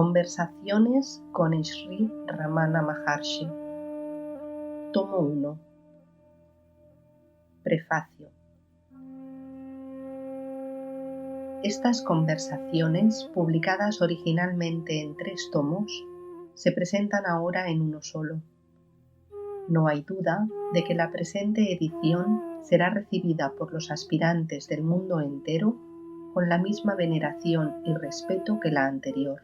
Conversaciones con Sri Ramana Maharshi. Tomo 1. Prefacio. Estas conversaciones, publicadas originalmente en 3 tomos, se presentan ahora en uno solo. No hay duda de que la presente edición será recibida por los aspirantes del mundo entero con la misma veneración y respeto que la anterior.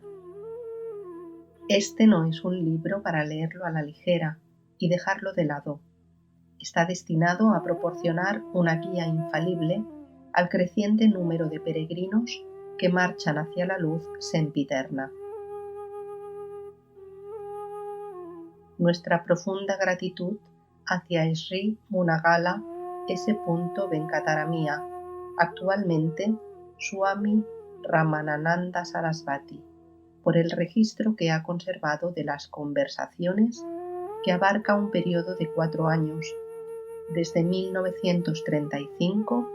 Este no es un libro para leerlo a la ligera y dejarlo de lado. Está destinado a proporcionar una guía infalible al creciente número de peregrinos que marchan hacia la luz sempiterna. Nuestra profunda gratitud hacia Sri Munagala S. Venkataramaya, actualmente Swami Ramanananda Sarasvati, por el registro que ha conservado de las conversaciones, que abarca un periodo de 4 años, desde 1935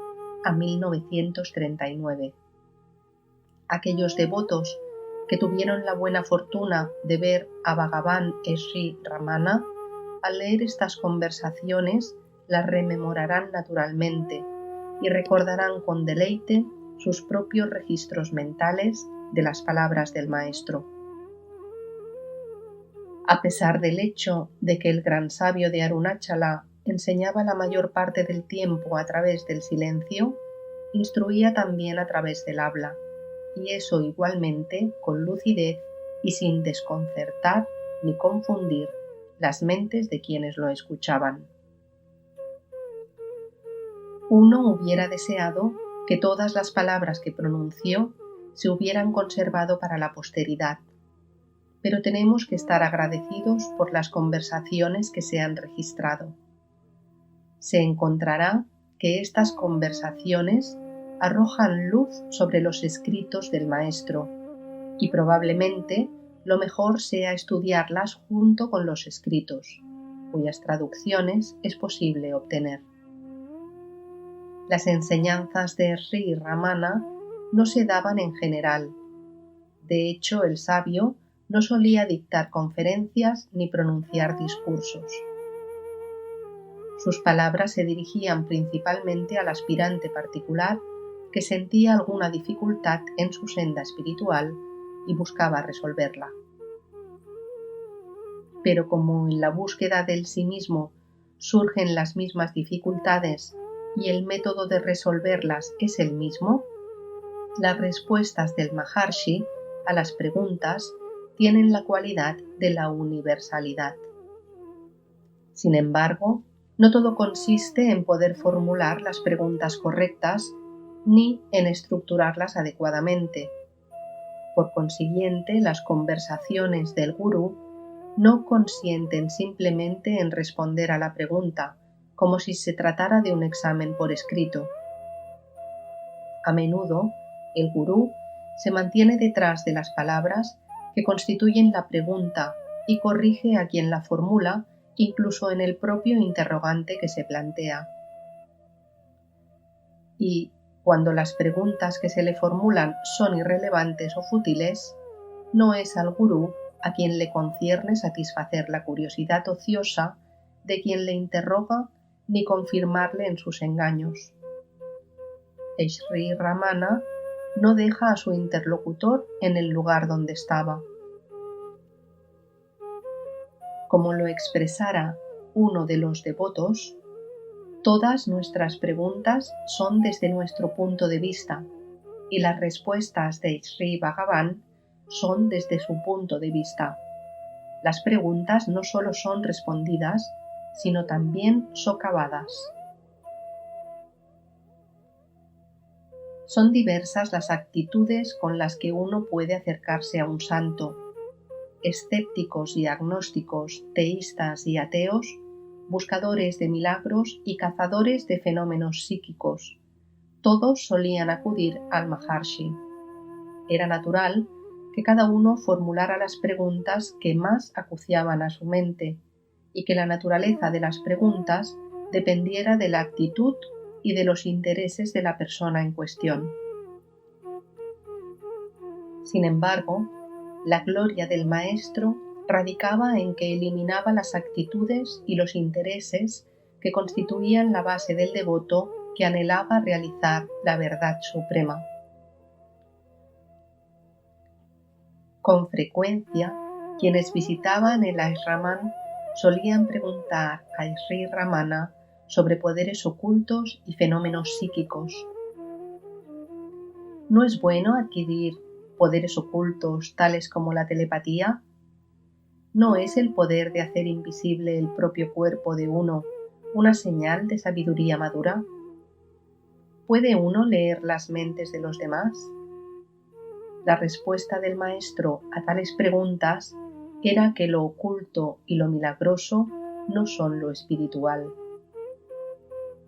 a 1939. Aquellos devotos que tuvieron la buena fortuna de ver a Bhagavan Sri Ramana, al leer estas conversaciones las rememorarán naturalmente y recordarán con deleite sus propios registros mentales de las palabras del Maestro. A pesar del hecho de que el gran sabio de Arunachala enseñaba la mayor parte del tiempo a través del silencio, instruía también a través del habla, y eso igualmente con lucidez y sin desconcertar ni confundir las mentes de quienes lo escuchaban. Uno hubiera deseado que todas las palabras que pronunció se hubieran conservado para la posteridad, pero tenemos que estar agradecidos por las conversaciones que se han registrado. Se encontrará que estas conversaciones arrojan luz sobre los escritos del Maestro, y probablemente lo mejor sea estudiarlas junto con los escritos, cuyas traducciones es posible obtener. Las enseñanzas de Sri Ramana no se daban en general. De hecho, el sabio no solía dictar conferencias ni pronunciar discursos. Sus palabras se dirigían principalmente al aspirante particular que sentía alguna dificultad en su senda espiritual y buscaba resolverla. Pero como en la búsqueda del sí mismo surgen las mismas dificultades y el método de resolverlas es el mismo, las respuestas del Maharshi a las preguntas tienen la cualidad de la universalidad. Sin embargo, no todo consiste en poder formular las preguntas correctas ni en estructurarlas adecuadamente. Por consiguiente, las conversaciones del Gurú no consienten simplemente en responder a la pregunta, como si se tratara de un examen por escrito. A menudo, el Gurú se mantiene detrás de las palabras que constituyen la pregunta y corrige a quien la formula, incluso en el propio interrogante que se plantea. Y, cuando las preguntas que se le formulan son irrelevantes o fútiles, no es al Gurú a quien le concierne satisfacer la curiosidad ociosa de quien le interroga ni confirmarle en sus engaños. Sri Ramana no deja a su interlocutor en el lugar donde estaba. Como lo expresara uno de los devotos, todas nuestras preguntas son desde nuestro punto de vista y las respuestas de Sri Bhagavan son desde su punto de vista. Las preguntas no solo son respondidas, sino también socavadas. Son diversas las actitudes con las que uno puede acercarse a un santo. Escépticos y agnósticos, teístas y ateos, buscadores de milagros y cazadores de fenómenos psíquicos, todos solían acudir al Maharshi. Era natural que cada uno formulara las preguntas que más acuciaban a su mente y que la naturaleza de las preguntas dependiera de la actitud y de los intereses de la persona en cuestión. Sin embargo, La gloria del maestro radicaba en que eliminaba las actitudes y los intereses que constituían la base del devoto que anhelaba realizar la verdad suprema. Con frecuencia, quienes visitaban el ashraman solían preguntar a Sri Ramana sobre poderes ocultos y fenómenos psíquicos. ¿No es bueno adquirir poderes ocultos tales como la telepatía? ¿No es el poder de hacer invisible el propio cuerpo de uno una señal de sabiduría madura? ¿Puede uno leer las mentes de los demás? La respuesta del maestro a tales preguntas era que lo oculto y lo milagroso no son lo espiritual.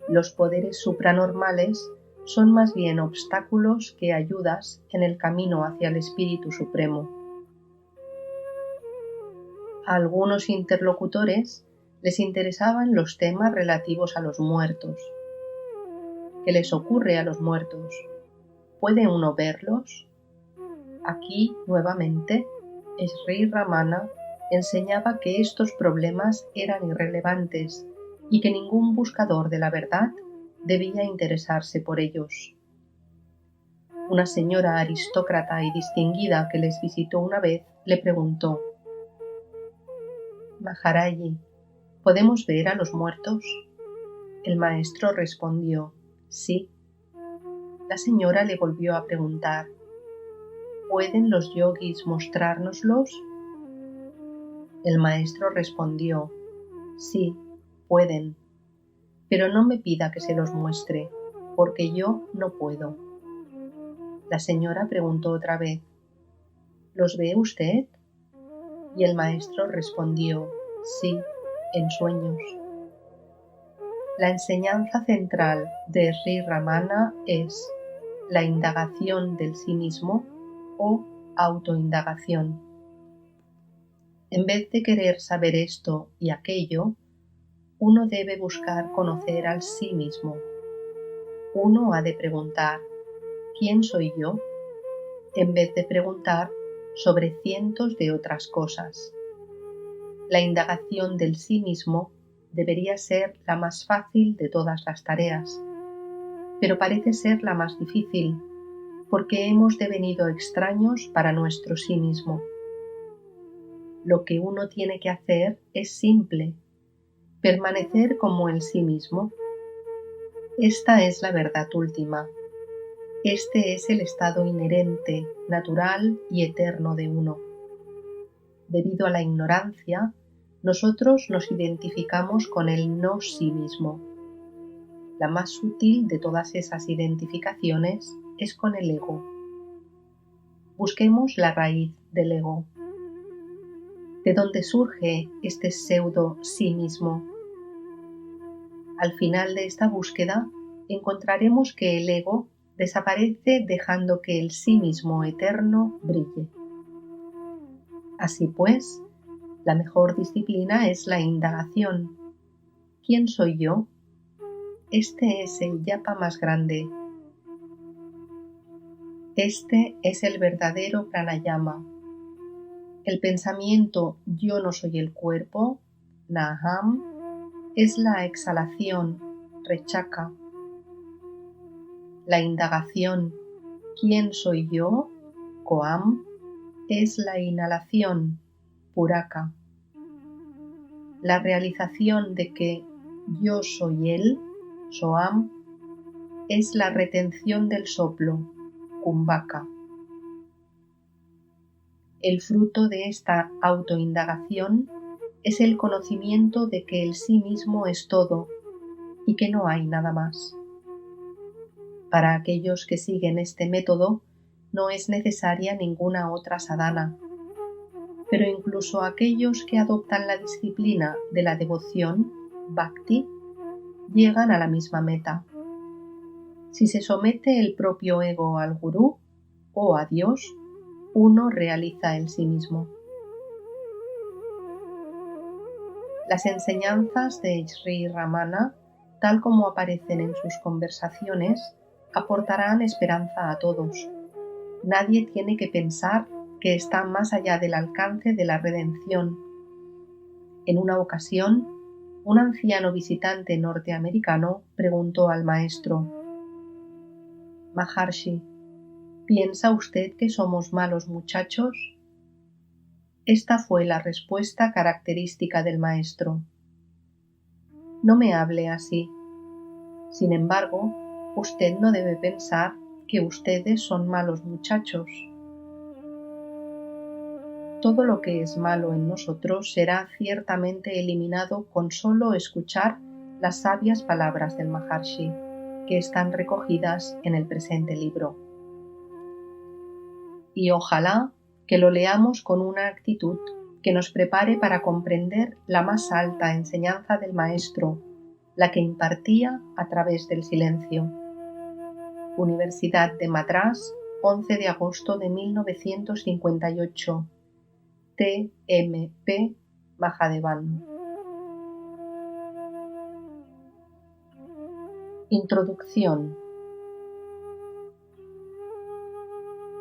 Los poderes supranormales son más bien obstáculos que ayudas en el camino hacia el Espíritu Supremo. A algunos interlocutores les interesaban los temas relativos a los muertos. ¿Qué les ocurre a los muertos? ¿Puede uno verlos? Aquí, nuevamente, Sri Ramana enseñaba que estos problemas eran irrelevantes y que ningún buscador de la verdad debía interesarse por ellos. Una señora aristócrata y distinguida que les visitó una vez le preguntó: «Maharaji, ¿podemos ver a los muertos?». El maestro respondió: «Sí». La señora le volvió a preguntar: ¿pueden los yogis mostrárnoslos? El maestro respondió: «Sí, pueden, pero no me pida que se los muestre, porque yo no puedo». La señora preguntó otra vez: «¿Los ve usted?». Y el maestro respondió: «Sí, en sueños». La enseñanza central de Sri Ramana es la indagación del sí mismo o autoindagación. En vez de querer saber esto y aquello, uno debe buscar conocer al sí mismo. Uno ha de preguntar: ¿quién soy yo?, en vez de preguntar sobre cientos de otras cosas. La indagación del sí mismo debería ser la más fácil de todas las tareas, pero parece ser la más difícil, porque hemos devenido extraños para nuestro sí mismo. Lo que uno tiene que hacer es simple: permanecer como el sí mismo. Esta es la verdad última. Este es el estado inherente, natural y eterno de uno. Debido a la ignorancia, nosotros nos identificamos con el no sí mismo. La más sutil de todas esas identificaciones es con el ego. Busquemos la raíz del ego. ¿De dónde surge este pseudo sí mismo? Al final de esta búsqueda encontraremos que el ego desaparece dejando que el sí mismo eterno brille. Así pues, la mejor disciplina es la indagación. ¿Quién soy yo? Este es el yapa más grande. Este es el verdadero pranayama. El pensamiento yo no soy el cuerpo, naham, es la exhalación, rechaka. La indagación ¿quién soy yo?, koam, es la inhalación, puraka. La realización de que yo soy él, soam, es la retención del soplo, kumbhaka. El fruto de esta autoindagación es el conocimiento de que el sí mismo es todo y que no hay nada más. Para aquellos que siguen este método no es necesaria ninguna otra sadhana, pero incluso aquellos que adoptan la disciplina de la devoción, bhakti, llegan a la misma meta. Si se somete el propio ego al gurú o a Dios, uno realiza el sí mismo. Las enseñanzas de Sri Ramana, tal como aparecen en sus conversaciones, aportarán esperanza a todos. Nadie tiene que pensar que está más allá del alcance de la redención. En una ocasión, un anciano visitante norteamericano preguntó al maestro: Maharshi, ¿piensa usted que somos malos muchachos? Esta fue la respuesta característica del maestro: no me hable así. Sin embargo, usted no debe pensar que ustedes son malos muchachos. Todo lo que es malo en nosotros será ciertamente eliminado con solo escuchar las sabias palabras del Maharshi, que están recogidas en el presente libro. Y ojalá que lo leamos con una actitud que nos prepare para comprender la más alta enseñanza del Maestro, la que impartía a través del silencio. Universidad de Madrás, 11 de agosto de 1958. T.M.P. Mahadevan. Introducción.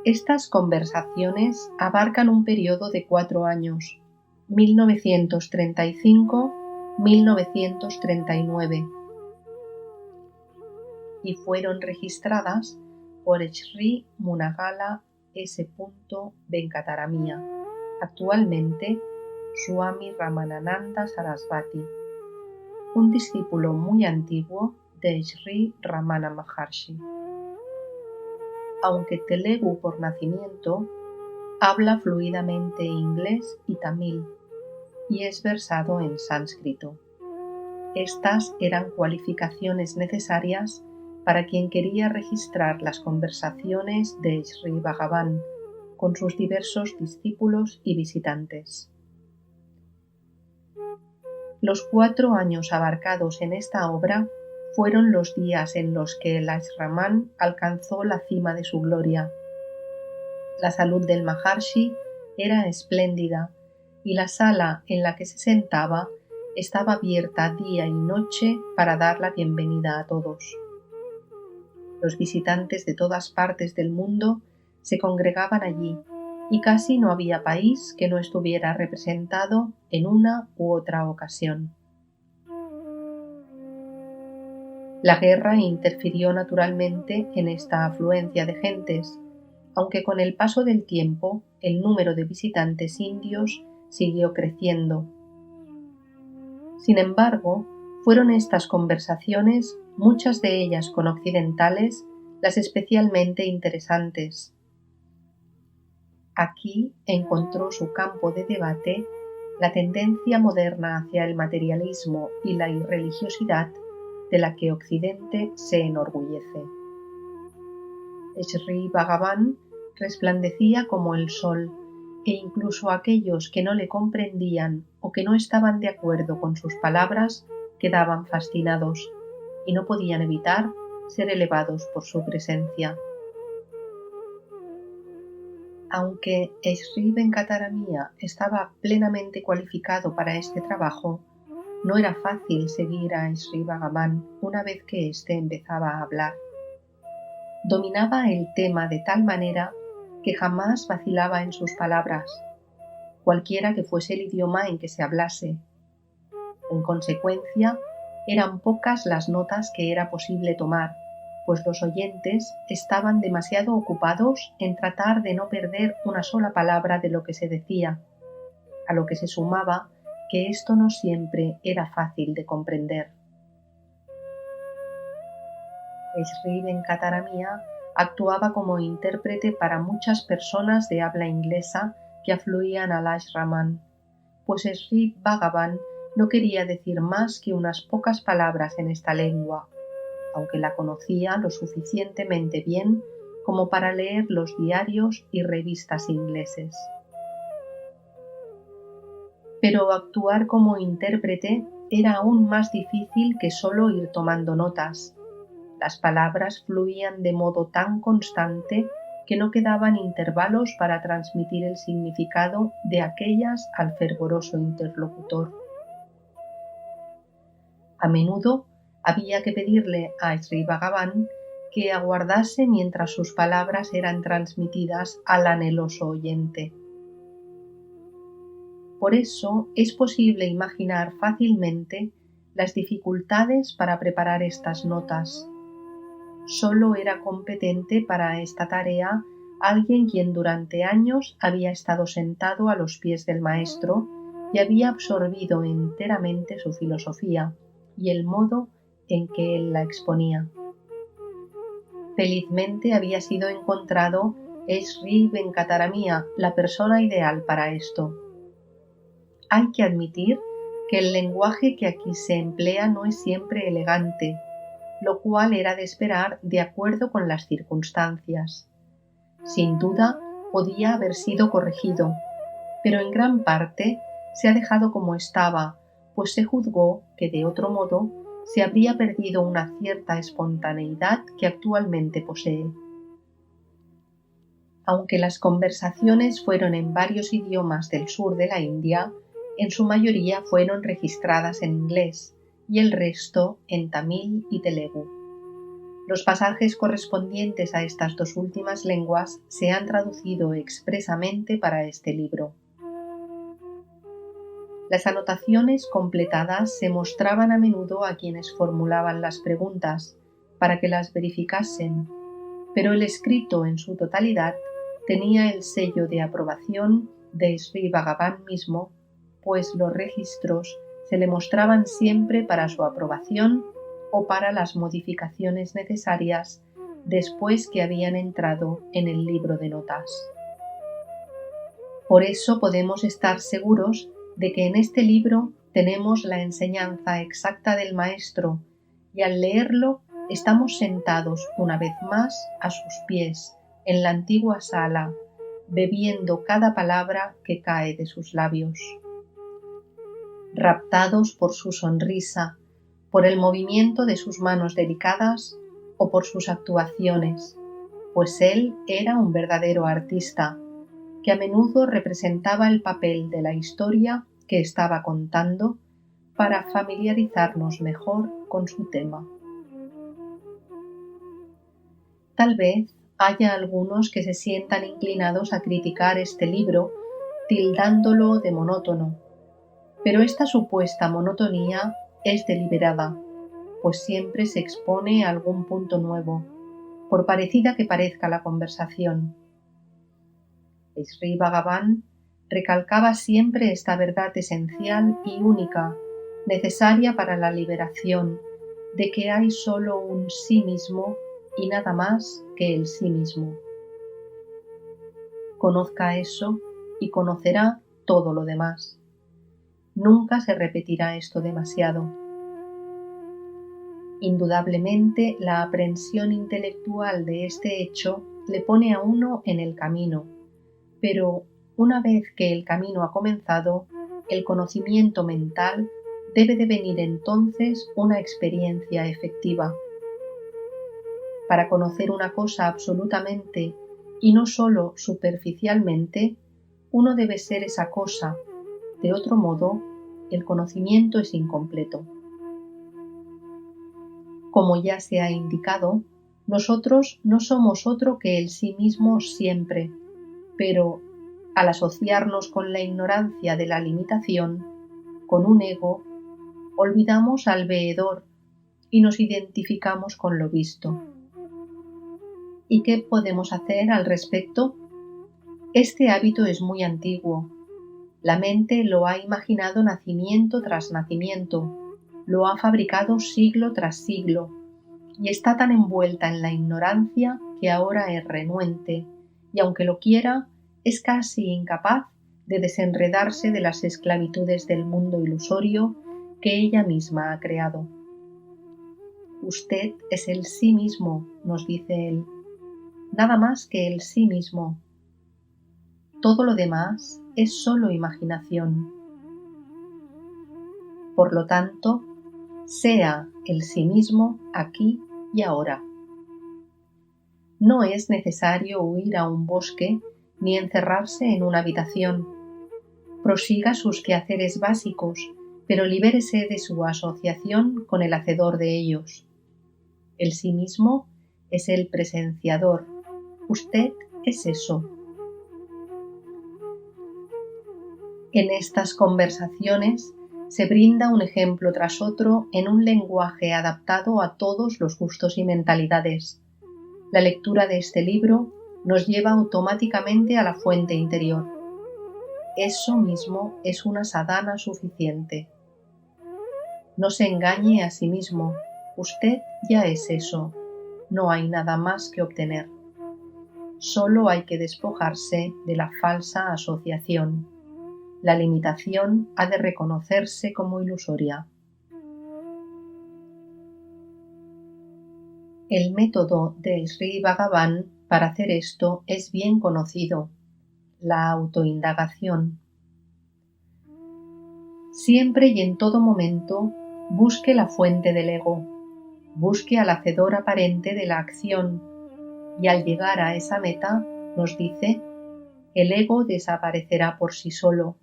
Estas conversaciones abarcan un periodo de 4 años, 1935-1939, y fueron registradas por Sri Munagala S. Venkataramia, actualmente Swami Ramanananda Sarasvati, un discípulo muy antiguo de Sri Ramana Maharshi. Aunque Telugu por nacimiento, habla fluidamente inglés y tamil y es versado en sánscrito. Estas eran cualificaciones necesarias para quien quería registrar las conversaciones de Sri Bhagavan con sus diversos discípulos y visitantes. Los 4 años abarcados en esta obra fueron los días en los que el Ashraman alcanzó la cima de su gloria. La salud del Maharshi era espléndida y la sala en la que se sentaba estaba abierta día y noche para dar la bienvenida a todos. Los visitantes de todas partes del mundo se congregaban allí y casi no había país que no estuviera representado en una u otra ocasión. La guerra interfirió naturalmente en esta afluencia de gentes, aunque con el paso del tiempo el número de visitantes indios siguió creciendo. Sin embargo, fueron estas conversaciones, muchas de ellas con occidentales, las especialmente interesantes. Aquí encontró su campo de debate la tendencia moderna hacia el materialismo y la irreligiosidad de la que Occidente se enorgullece. Sri Bhagavan resplandecía como el sol, e incluso aquellos que no le comprendían o que no estaban de acuerdo con sus palabras quedaban fascinados y no podían evitar ser elevados por su presencia. Aunque Sri Venkataramia estaba plenamente cualificado para este trabajo, no era fácil seguir a Sri Bhagavan una vez que éste empezaba a hablar. Dominaba el tema de tal manera que jamás vacilaba en sus palabras, cualquiera que fuese el idioma en que se hablase. En consecuencia, eran pocas las notas que era posible tomar, pues los oyentes estaban demasiado ocupados en tratar de no perder una sola palabra de lo que se decía, a lo que se sumaba que esto no siempre era fácil de comprender. Sri Venkataramia actuaba como intérprete para muchas personas de habla inglesa que afluían al ashraman, pues Sri Bhagavan no quería decir más que unas pocas palabras en esta lengua, aunque la conocía lo suficientemente bien como para leer los diarios y revistas ingleses. Pero actuar como intérprete era aún más difícil que solo ir tomando notas. Las palabras fluían de modo tan constante que no quedaban intervalos para transmitir el significado de aquellas al fervoroso interlocutor. A menudo había que pedirle a Sri Bhagavan que aguardase mientras sus palabras eran transmitidas al anheloso oyente. Por eso es posible imaginar fácilmente las dificultades para preparar estas notas. Solo era competente para esta tarea alguien quien durante años había estado sentado a los pies del maestro y había absorbido enteramente su filosofía y el modo en que él la exponía. Felizmente había sido encontrado Sri Venkataramaya, la persona ideal para esto. Hay que admitir que el lenguaje que aquí se emplea no es siempre elegante, lo cual era de esperar de acuerdo con las circunstancias. Sin duda, podía haber sido corregido, pero en gran parte se ha dejado como estaba, pues se juzgó que de otro modo se habría perdido una cierta espontaneidad que actualmente posee. Aunque las conversaciones fueron en varios idiomas del sur de la India, en su mayoría fueron registradas en inglés y el resto en tamil y telugu. Los pasajes correspondientes a estas dos últimas lenguas se han traducido expresamente para este libro. Las anotaciones completadas se mostraban a menudo a quienes formulaban las preguntas para que las verificasen, pero el escrito en su totalidad tenía el sello de aprobación de Sri Bhagavan mismo, pues los registros se le mostraban siempre para su aprobación o para las modificaciones necesarias después que habían entrado en el libro de notas. Por eso podemos estar seguros de que en este libro tenemos la enseñanza exacta del maestro y al leerlo estamos sentados una vez más a sus pies en la antigua sala, bebiendo cada palabra que cae de sus labios. Raptados por su sonrisa, por el movimiento de sus manos delicadas o por sus actuaciones, pues él era un verdadero artista, que a menudo representaba el papel de la historia que estaba contando para familiarizarnos mejor con su tema. Tal vez haya algunos que se sientan inclinados a criticar este libro tildándolo de monótono, pero esta supuesta monotonía es deliberada, pues siempre se expone a algún punto nuevo, por parecida que parezca la conversación. Sri Bhagavan recalcaba siempre esta verdad esencial y única, necesaria para la liberación, de que hay solo un sí mismo y nada más que el sí mismo. Conozca eso y conocerá todo lo demás. Nunca se repetirá esto demasiado. Indudablemente, la aprehensión intelectual de este hecho le pone a uno en el camino, pero una vez que el camino ha comenzado, el conocimiento mental debe devenir entonces una experiencia efectiva. Para conocer una cosa absolutamente y no sólo superficialmente, uno debe ser esa cosa. De otro modo, el conocimiento es incompleto. Como ya se ha indicado, nosotros no somos otro que el sí mismo siempre, pero al asociarnos con la ignorancia de la limitación, con un ego, olvidamos al veedor y nos identificamos con lo visto. ¿Y qué podemos hacer al respecto? Este hábito es muy antiguo. La mente lo ha imaginado nacimiento tras nacimiento, lo ha fabricado siglo tras siglo, y está tan envuelta en la ignorancia que ahora es renuente, y aunque lo quiera, es casi incapaz de desenredarse de las esclavitudes del mundo ilusorio que ella misma ha creado. Usted es el sí mismo, nos dice él, nada más que el sí mismo. Todo lo demás es solo imaginación. Por lo tanto, sea el sí mismo aquí y ahora. No es necesario huir a un bosque ni encerrarse en una habitación. Prosiga sus quehaceres básicos, pero libérese de su asociación con el hacedor de ellos. El sí mismo es el presenciador. Usted es eso. En estas conversaciones se brinda un ejemplo tras otro en un lenguaje adaptado a todos los gustos y mentalidades. La lectura de este libro nos lleva automáticamente a la fuente interior. Eso mismo es una sadhana suficiente. No se engañe a sí mismo. Usted ya es eso. No hay nada más que obtener. Solo hay que despojarse de la falsa asociación. La limitación ha de reconocerse como ilusoria. El método de Sri Bhagavan para hacer esto es bien conocido: la autoindagación. Siempre y en todo momento busque la fuente del ego, busque al hacedor aparente de la acción, y al llegar a esa meta, nos dice, el ego desaparecerá por sí solo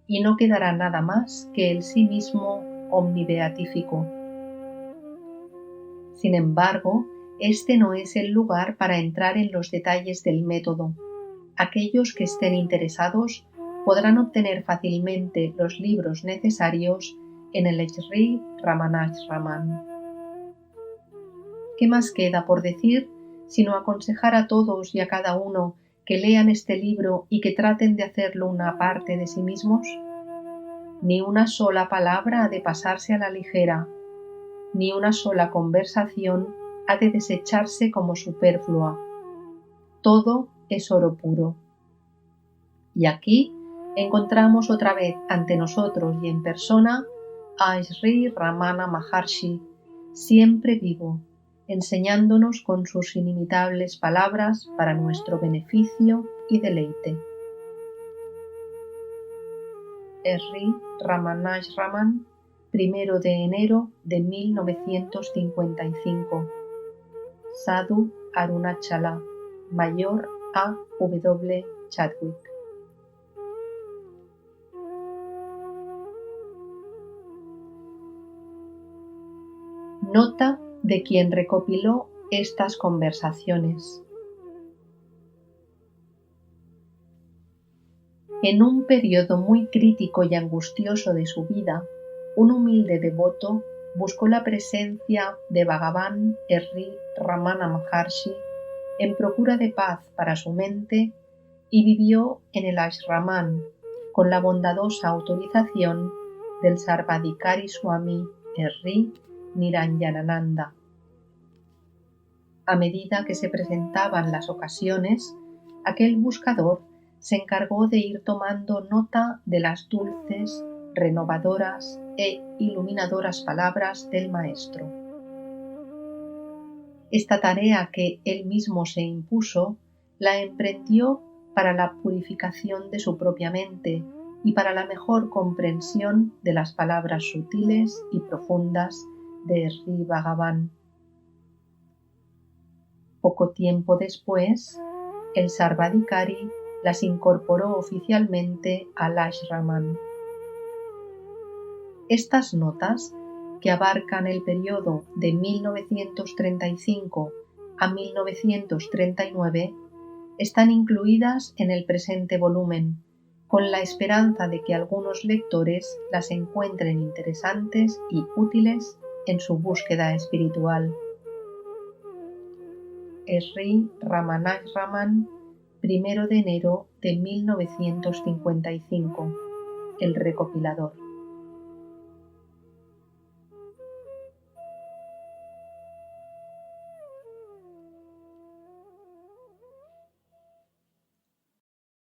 y no quedará nada más que el sí mismo omnibeatífico. Sin embargo, este no es el lugar para entrar en los detalles del método. Aquellos que estén interesados podrán obtener fácilmente los libros necesarios en el Sri Ramanashraman. ¿Qué más queda por decir sino aconsejar a todos y a cada uno que lean este libro y que traten de hacerlo una parte de sí mismos? Ni una sola palabra ha de pasarse a la ligera, ni una sola conversación ha de desecharse como superflua. Todo es oro puro. Y aquí encontramos otra vez ante nosotros y en persona a Sri Ramana Maharshi, siempre vivo, enseñándonos con sus inimitables palabras para nuestro beneficio y deleite. Sri Ramanashraman, 1 de enero de 1955. Sadhu Arunachala, Mayor A. W. Chadwick. Nota de quien recopiló estas conversaciones. En un periodo muy crítico y angustioso de su vida, un humilde devoto buscó la presencia de Bhagavan Sri Ramana Maharshi en procura de paz para su mente y vivió en el ashraman con la bondadosa autorización del Sarvadikari Swami Sri Niranjanananda. A medida que se presentaban las ocasiones, aquel buscador se encargó de ir tomando nota de las dulces, renovadoras e iluminadoras palabras del Maestro. Esta tarea que él mismo se impuso, la emprendió para la purificación de su propia mente y para la mejor comprensión de las palabras sutiles y profundas de Sri Bhagavan. Poco tiempo después, el Sarvadikari las incorporó oficialmente al ashraman. Estas notas, que abarcan el periodo de 1935 a 1939, están incluidas en el presente volumen, con la esperanza de que algunos lectores las encuentren interesantes y útiles en su búsqueda espiritual. Sri Ramanashraman, 1 de enero de 1955. El recopilador.